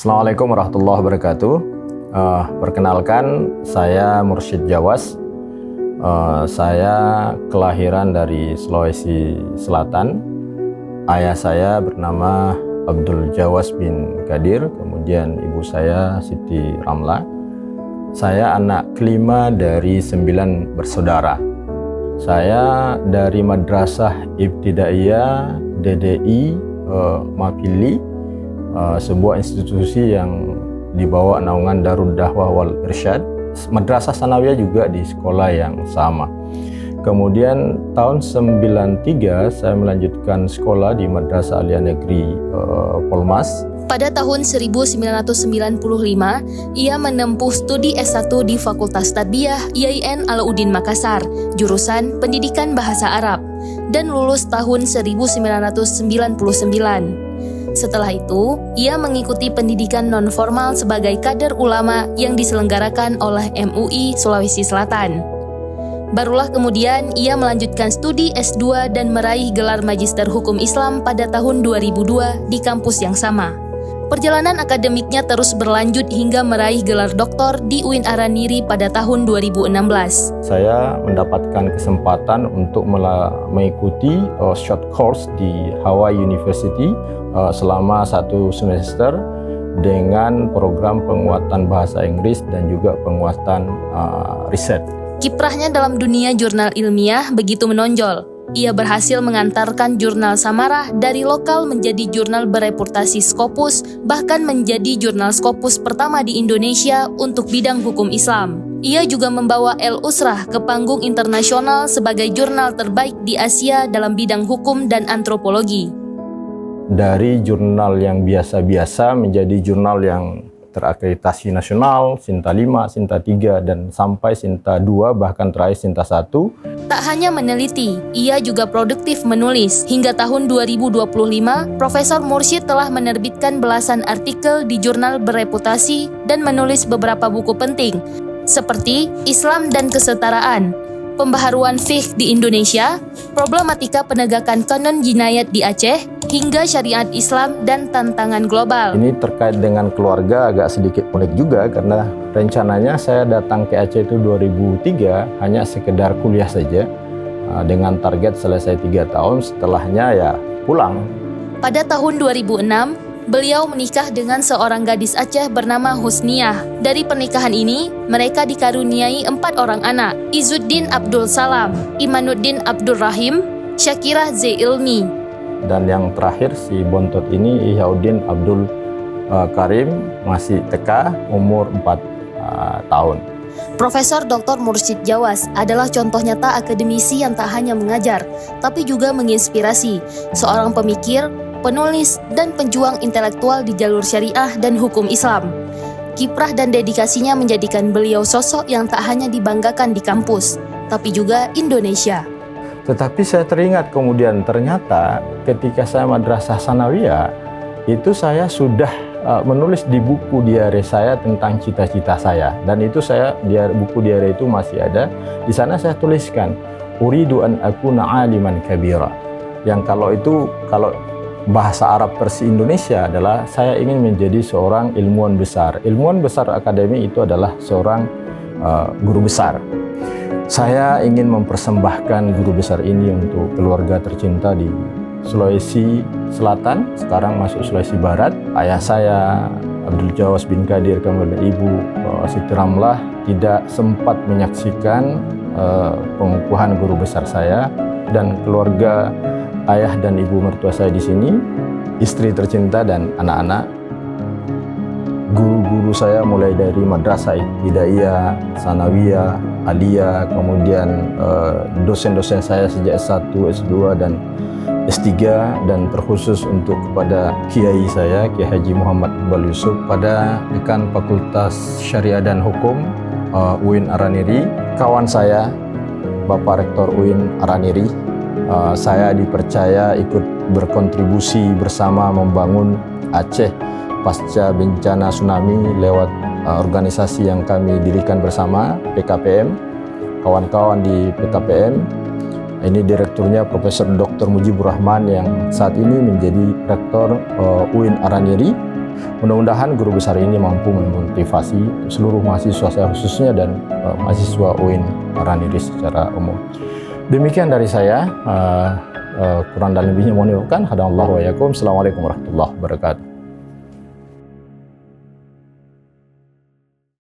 Assalamualaikum warahmatullahi wabarakatuh. Perkenalkan, saya Mursyid Jawas. Saya kelahiran dari Sulawesi Selatan. Ayah saya bernama Abdul Jawas bin Qadir, kemudian ibu saya Siti Ramla. Saya anak kelima dari 9 bersaudara. Saya dari Madrasah Ibtidaiyah DDI Mapili, sebuah institusi yang dibawa naungan Darud Da'wah wal Irsyad. Madrasah Sanawiyah juga di sekolah yang sama. Kemudian tahun 93 saya melanjutkan sekolah di Madrasah Aliyah Negeri Polmas. Pada tahun 1995, ia menempuh studi S1 di Fakultas Tarbiyah IAIN Alauddin Makassar, jurusan Pendidikan Bahasa Arab, dan lulus tahun 1999. Setelah itu, ia mengikuti pendidikan non-formal sebagai kader ulama yang diselenggarakan oleh MUI Sulawesi Selatan. Barulah kemudian ia melanjutkan studi S2 dan meraih gelar Magister Hukum Islam pada tahun 2002 di kampus yang sama. Perjalanan akademiknya terus berlanjut hingga meraih gelar doktor di UIN Araniri pada tahun 2016. Saya mendapatkan kesempatan untuk mengikuti short course di Hawaii University selama 1 semester dengan program penguatan bahasa Inggris dan juga penguatan riset. Kiprahnya dalam dunia jurnal ilmiah begitu menonjol. Ia berhasil mengantarkan jurnal Samarah dari lokal menjadi jurnal bereputasi Scopus, bahkan menjadi jurnal Scopus pertama di Indonesia untuk bidang hukum Islam. Ia juga membawa Al-Usrah ke panggung internasional sebagai jurnal terbaik di Asia dalam bidang hukum dan antropologi. Dari jurnal yang biasa-biasa menjadi jurnal yang terakreditasi nasional, Sinta 5, Sinta 3, dan sampai Sinta 2, bahkan terakhir Sinta 1. Tak hanya meneliti, ia juga produktif menulis. Hingga tahun 2025, Profesor Mursyid telah menerbitkan belasan artikel di jurnal bereputasi dan menulis beberapa buku penting, seperti Islam dan Kesetaraan, Pembaharuan Fiqh di Indonesia, Problematika Penegakan Kanon Jinayat di Aceh, hingga Syariat Islam dan Tantangan Global. Ini terkait dengan keluarga agak sedikit unik juga karena rencananya saya datang ke Aceh itu 2003 hanya sekedar kuliah saja dengan target selesai 3 tahun, setelahnya ya pulang. Pada tahun 2006, beliau menikah dengan seorang gadis Aceh bernama Husniah. Dari pernikahan ini, mereka dikaruniai 4 orang anak: Izzuddin Abdul Salam, Imanuddin Abdul Rahim, Syakirah Zailmi, dan yang terakhir si bontot ini Ihyauddin Abdul Karim, masih TK, umur 4 tahun. Profesor Dr. Mursyid Jawas adalah contoh nyata akademisi yang tak hanya mengajar, tapi juga menginspirasi. Seorang pemikir, penulis, dan penjuang intelektual di jalur syariah dan hukum Islam. Kiprah dan dedikasinya menjadikan beliau sosok yang tak hanya dibanggakan di kampus, tapi juga Indonesia. Tetapi saya teringat kemudian ternyata ketika saya Madrasah Sanawiyah, itu saya sudah menulis di buku diare saya tentang cita-cita saya. Dan itu buku diare itu masih ada. Di sana saya tuliskan, Uridu an akuna aliman kabira. Yang kalau bahasa Arab versi Indonesia adalah saya ingin menjadi seorang ilmuwan besar. Ilmuwan besar akademi itu adalah seorang guru besar. Saya ingin mempersembahkan guru besar ini untuk keluarga tercinta di Sulawesi Selatan, sekarang masuk Sulawesi Barat. Ayah saya, Abdul Jawas bin Qadir, kemudian ibu Siti Ramlah, tidak sempat menyaksikan pengukuhan guru besar saya, dan keluarga ayah dan ibu mertua saya di sini, istri tercinta dan anak-anak. Guru-guru saya mulai dari Madrasah Ibtidaiyah, Sanawiyah, Aliyah, kemudian dosen-dosen saya sejak S1, S2, dan S3, dan terkhusus untuk kepada kiai saya, Kiai Haji Muhammad Iqbal Yusuf, pada Dekan Fakultas Syariah dan Hukum UIN Araniri. Kawan saya, Bapak Rektor UIN Araniri, saya dipercaya ikut berkontribusi bersama membangun Aceh pasca bencana tsunami lewat organisasi yang kami dirikan bersama, PKPM, kawan-kawan di PKPM. Ini direkturnya Profesor Dr. Mujibur Rahman yang saat ini menjadi rektor UIN Araniri. Mudah-mudahan guru besar ini mampu memotivasi seluruh mahasiswa saya khususnya dan mahasiswa UIN Raniris secara umum. Demikian dari saya, kurang dan lebihnya mohon dimaafkan. Hadallahu wa iyyakum. Assalamualaikum warahmatullahi wabarakatuh.